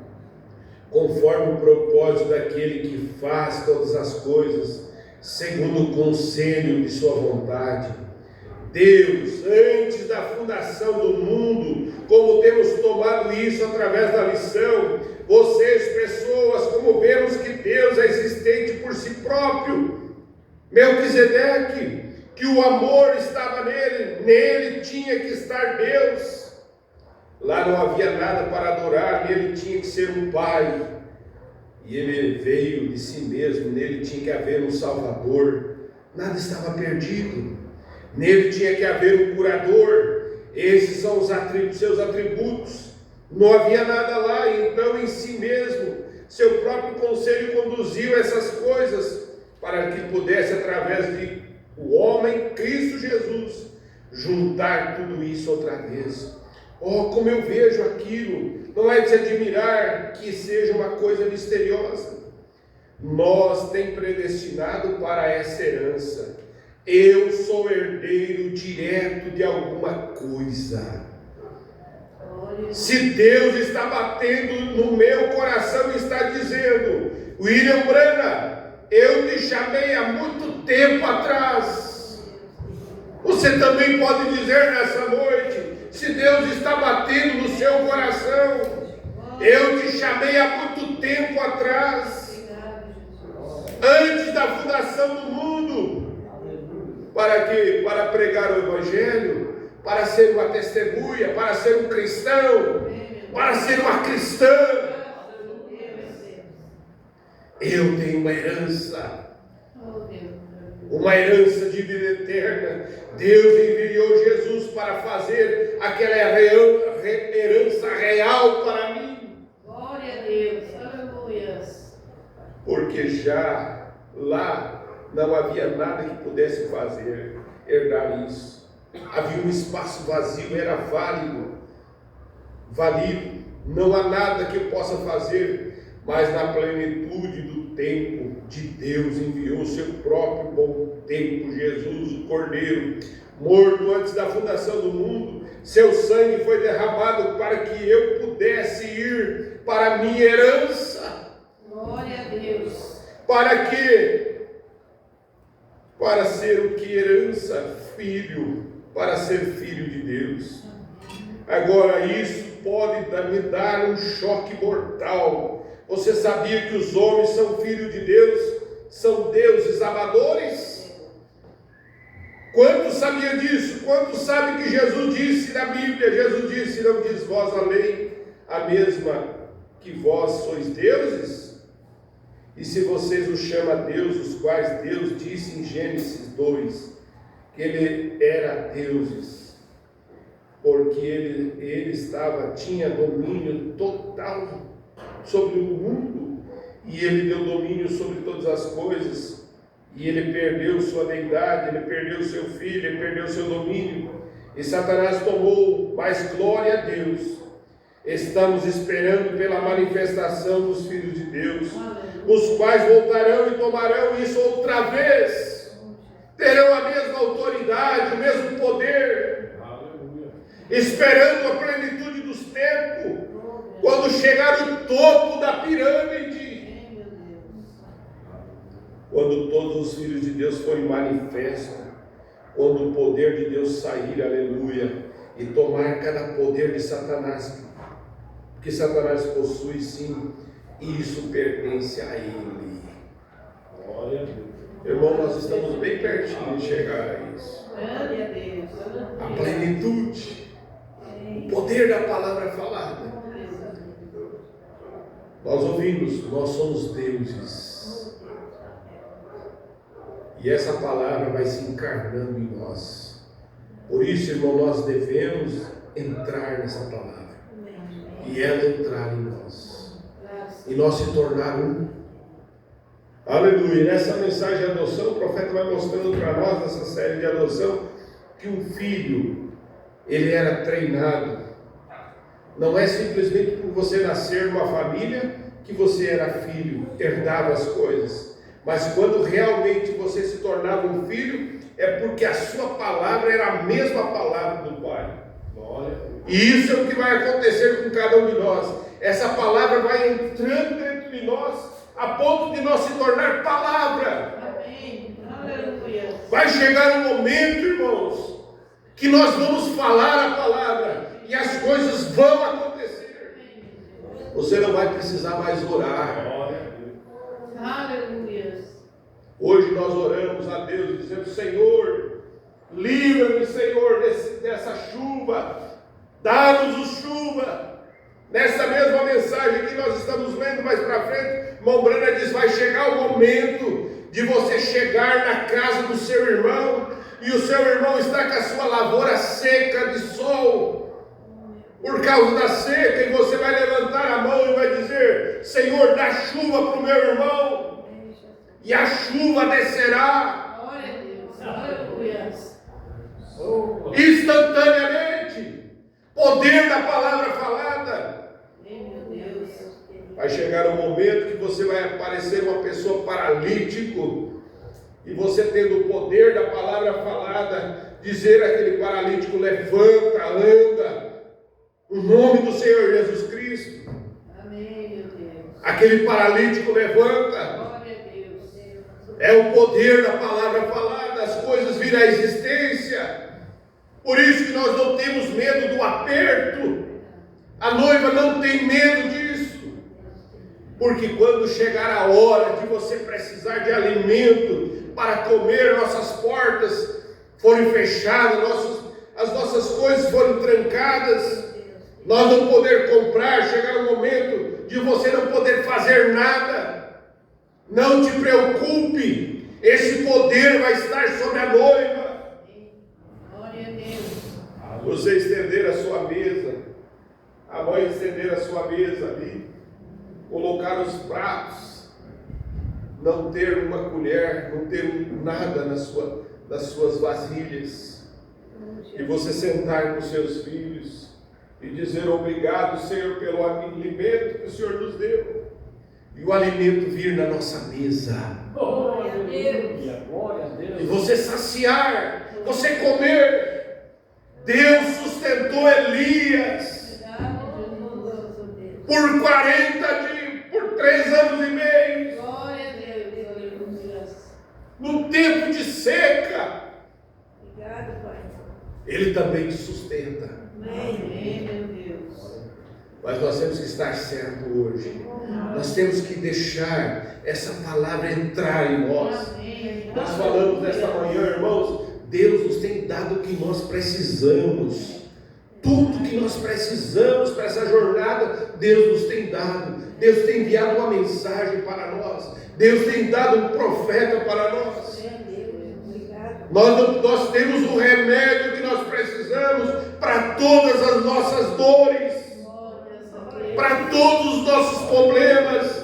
S1: conforme o propósito daquele que faz todas as coisas, segundo o conselho de sua vontade. Deus, antes da fundação do mundo, como temos tomado isso através da lição, vocês, pessoas, como vemos que Deus é existente por si próprio. Melquisedeque, que o amor estava nele tinha que estar Deus. Lá não havia nada para adorar, nele tinha que ser um pai. E ele veio de si mesmo, nele tinha que haver um Salvador. Nada estava perdido. Nele tinha que haver um curador. Esses são os seus atributos. Não havia nada lá, então em si mesmo, seu próprio conselho conduziu essas coisas para que pudesse, através de o homem, Cristo Jesus, juntar tudo isso outra vez. Oh, como eu vejo aquilo! Não é de se admirar que seja uma coisa misteriosa. Nós tem predestinado para essa herança. Eu sou herdeiro direto de alguma coisa. Se Deus está batendo no meu coração e está dizendo: William Branham, eu te chamei há muito tempo atrás. Você também pode dizer nessa noite: se Deus está batendo no seu coração, eu te chamei há muito tempo atrás, antes da fundação do mundo. Para quê? Para pregar o Evangelho, para ser uma testemunha, para ser um cristão, para ser uma cristã. Eu tenho uma herança de vida eterna. Deus enviou Jesus para fazer aquela herança real para mim.
S2: Glória a Deus, aleluia.
S1: Porque já lá não havia nada que pudesse herdar isso. Havia um espaço vazio, era válido. Não há nada que eu possa fazer, mas na plenitude do tempo de Deus enviou o seu próprio bom tempo, Jesus, o Cordeiro, morto antes da fundação do mundo. Seu sangue foi derramado para que eu pudesse ir para a minha herança.
S2: Glória a Deus.
S1: Para quê? Para ser o que herança? Filho, para ser filho de Deus. Agora isso pode me dar um choque mortal. Você sabia que os homens são filhos de Deus? São deuses amadores? Quantos sabiam disso? Quantos sabem que Jesus disse na Bíblia? Jesus disse: não diz vós a lei, a mesma que vós sois deuses? E se vocês o chamam Deus, os quais Deus disse em Gênesis 2, que ele era deuses, porque ele tinha domínio total sobre o mundo, e ele deu domínio sobre todas as coisas, e ele perdeu sua deidade, ele perdeu seu filho, ele perdeu seu domínio, e Satanás tomou. Mas glória a Deus, estamos esperando pela manifestação dos filhos de Deus, os quais voltarão e tomarão isso outra vez, terão a mesma autoridade, o mesmo poder, esperando a plenitude dos tempos, quando chegar o topo da pirâmide, quando todos os filhos de Deus forem manifestos, quando o poder de Deus sair, aleluia, e tomar cada poder de Satanás, porque Satanás possui sim, e isso pertence a ele. Glória a Deus. Irmão, nós estamos bem pertinho de chegar a isso.
S2: Glória a Deus.
S1: A plenitude, o poder da palavra falada. Nós ouvimos, nós somos deuses. E essa palavra vai se encarnando em nós. Por isso, irmão, nós devemos entrar nessa palavra. E ela entrar em nós. E nós se tornar um. Aleluia. Nessa mensagem de adoção, o profeta vai mostrando para nós, nessa série de adoção, que um filho, ele era treinado. Não é simplesmente por você nascer numa família que você era filho, herdava as coisas. Mas quando realmente você se tornava um filho, é porque a sua palavra era a mesma palavra do Pai. E isso é o que vai acontecer com cada um de nós. Essa palavra vai entrando dentro de nós, a ponto de nós se tornar palavra.
S2: Amém. Aleluia.
S1: Vai chegar um momento, irmãos, que nós vamos falar a palavra, e as coisas vão acontecer. Você não vai precisar mais orar.
S3: Glória a Deus.
S2: Aleluia.
S1: Hoje nós oramos a Deus dizendo: Senhor, livra-me, Senhor, dessa chuva, dá-nos chuva. Nessa mesma mensagem que nós estamos lendo mais para frente, irmão Brana diz: vai chegar o momento de você chegar na casa do seu irmão, e o seu irmão está com a sua lavoura seca de sol, por causa da seca, e você vai levantar a mão e vai dizer: Senhor, dá chuva para o meu irmão, e a chuva descerá.
S2: Glória a Deus. Aleluia.
S1: Instantaneamente, poder da palavra falada.
S2: Meu Deus.
S1: Vai chegar um momento que você vai aparecer uma pessoa paralítico, e você tendo o poder da palavra falada, dizer àquele paralítico: levanta, anda, no nome do Senhor Jesus Cristo.
S2: Amém, meu Deus.
S1: Aquele paralítico levanta.
S2: Glória a Deus.
S1: É o poder da palavra falada, as coisas virão à existência. Por isso que nós não temos medo do aperto. A noiva não tem medo disso. Porque quando chegar a hora de você precisar de alimento para comer, nossas portas forem fechadas, as nossas coisas foram trancadas, nós não poder comprar, chegar o momento de você não poder fazer nada, não te preocupe, esse poder vai estar sobre a noiva.
S2: Glória a Deus.
S1: Você estender a sua mesa, a mãe estender a sua mesa ali, colocar os pratos, não ter uma colher, não ter nada nas suas vasilhas, e você sentar com seus filhos e dizer: obrigado, Senhor, pelo alimento que o Senhor nos deu, e o alimento vir na nossa mesa,
S3: Glória a Deus. Glória a Deus.
S1: e você saciar, você comer. Deus sustentou Elias por 3 anos e meio,
S2: Glória a Deus. Aleluia.
S1: num tempo de seca.
S2: Obrigado, Pai.
S1: Ele também te sustenta.
S2: Amém, meu Deus.
S1: Mas nós temos que estar certo hoje. Nós temos que deixar essa palavra entrar em nós.
S2: Amém.
S1: Nós falamos nesta manhã, irmãos, Deus nos tem dado o que nós precisamos. Tudo que nós precisamos para essa jornada, Deus nos tem dado. Deus tem enviado uma mensagem para nós. Deus tem dado um profeta para nós. Nós temos o remédio que nós precisamos para todas as nossas dores, para todos os nossos problemas.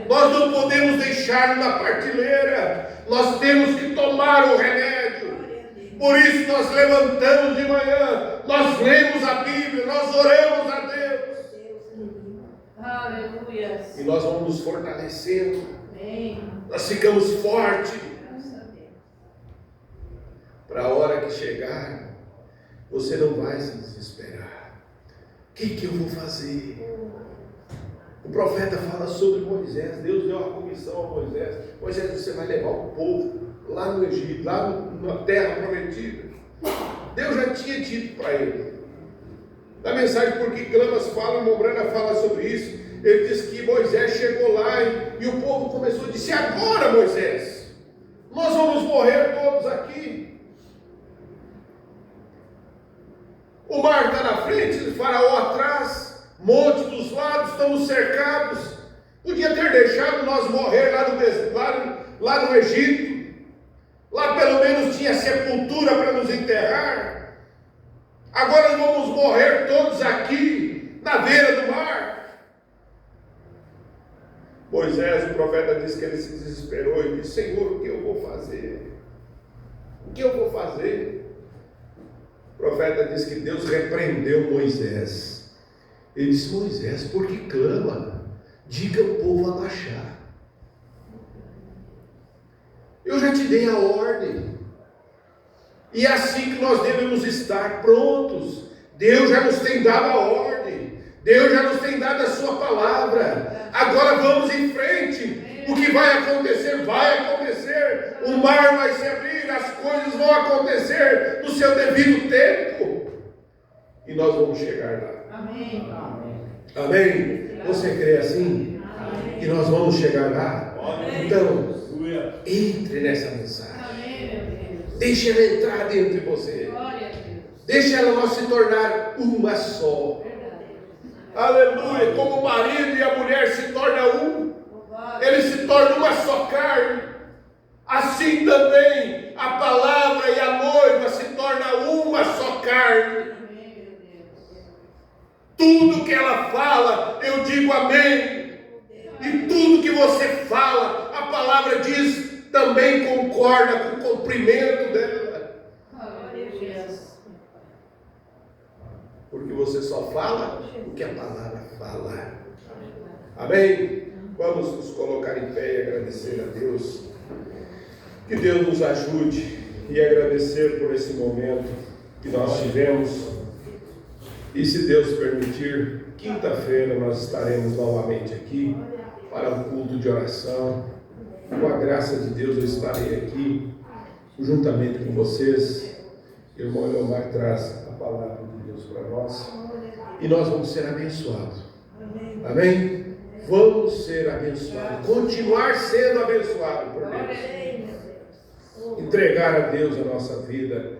S1: Nós não podemos deixar na partilheira. Nós temos que tomar o remédio. Por isso nós levantamos de manhã, nós lemos a Bíblia, nós oramos a Deus.
S2: Aleluia.
S1: E nós vamos nos fortalecendo.
S2: Amém.
S1: Nós ficamos fortes. Para a hora que chegar, você não vai se desesperar. O que eu vou fazer? O profeta fala sobre Moisés. Deus deu uma comissão a Moisés. Moisés, você vai levar o povo lá no Egito, lá na terra prometida. Deus já tinha dito para ele. Na mensagem Por que Clamas fala, o Mombrana fala sobre isso. Ele diz que Moisés chegou lá e o povo começou a dizer: agora, Moisés, nós vamos morrer todos aqui. O mar está na frente, o faraó atrás, montes dos lados, estamos cercados. Podia ter deixado nós morrer lá no Egito. Lá pelo menos tinha sepultura para nos enterrar. Agora nós vamos morrer todos aqui, na beira do mar. Moisés, o profeta, disse que ele se desesperou e disse: Senhor, o que eu vou fazer? O que eu vou fazer? O profeta diz que Deus repreendeu Moisés. Ele disse: Moisés, por que clama? Diga ao povo abaixar. Eu já te dei a ordem. E é assim que nós devemos estar prontos. Deus já nos tem dado a ordem. Deus já nos tem dado a sua palavra. Agora vamos em frente. O que vai acontecer, vai acontecer. O mar vai se abrir, as coisas vão acontecer no seu devido tempo. E e nós vamos chegar lá.
S2: Amém.
S1: Amém? Você crê assim? Que nós vamos chegar lá? Então, entre nessa mensagem.
S2: Amém, meu Deus.
S1: Deixe ela entrar dentro de você.
S2: Glória a Deus.
S1: Deixe ela se tornar uma só. Aleluia! Como o marido e a mulher se tornam um, eles se tornam uma só carne. Assim também a palavra e a noiva se tornam uma só carne. Tudo que ela fala, eu digo amém. E tudo que você fala, a palavra diz, também concorda com o cumprimento dela.
S2: Glória a Deus.
S1: Porque você só fala o que a palavra fala. Amém? Vamos nos colocar em pé e agradecer a Deus. Que Deus nos ajude e agradecer por esse momento que nós tivemos. E se Deus permitir, quinta-feira nós estaremos novamente aqui para um culto de oração. Com a graça de Deus eu estarei aqui juntamente com vocês. Irmão Leomar traz a palavra de Deus para nós e nós vamos ser abençoados. Amém? Vamos ser abençoados, continuar sendo abençoados por Deus. Entregar a Deus a nossa vida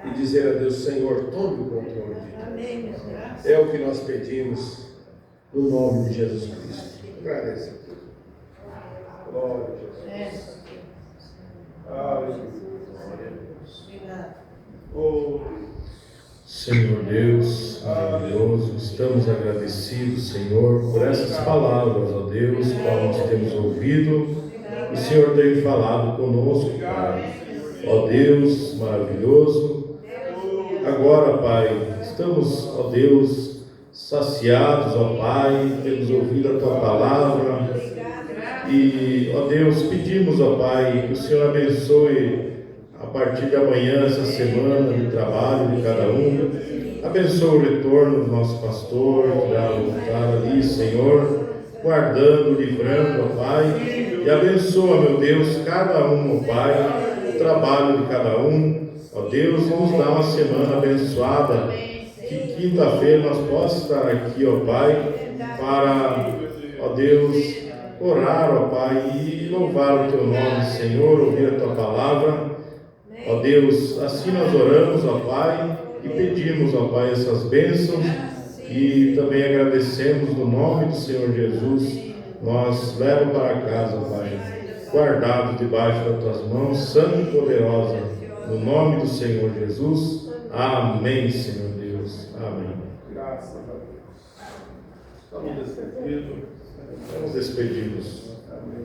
S1: e dizer a Deus: Senhor, tome o controle de tudo. É o que nós pedimos no nome de Jesus Cristo. Agradeço a Deus. Glória a Jesus. Aleluia. Oh, Senhor Deus maravilhoso, estamos agradecidos, Senhor, por essas palavras, ó Deus, qual nós temos ouvido. O Senhor tem falado conosco, Pai. Ó Deus maravilhoso, agora, Pai, estamos, ó Deus, saciados, ó Pai, temos ouvido a Tua palavra e, ó Deus, pedimos, ó Pai, que o Senhor abençoe a partir de amanhã, essa semana de trabalho de cada um. Abençoe o retorno do nosso pastor, que irá voltar ali, Senhor, guardando, livrando, ó Pai, e abençoa, meu Deus, cada um, ó Pai, o trabalho de cada um. Ó Deus, vamos dar uma semana abençoada, que quinta-feira nós possamos estar aqui, ó Pai, para, ó Deus, orar, ó Pai, e louvar o Teu nome, Senhor, ouvir a Tua palavra. Ó Deus, assim nós oramos, ó Pai, e pedimos, ó Pai, essas bênçãos e também agradecemos no nome do Senhor Jesus. Nós leva para casa, Pai, guardado debaixo das Tuas mãos, santa e poderosa, no nome do Senhor Jesus. Amém, Senhor Deus. Amém. Graças a Deus. Estamos despedidos. Estamos despedidos. Amém.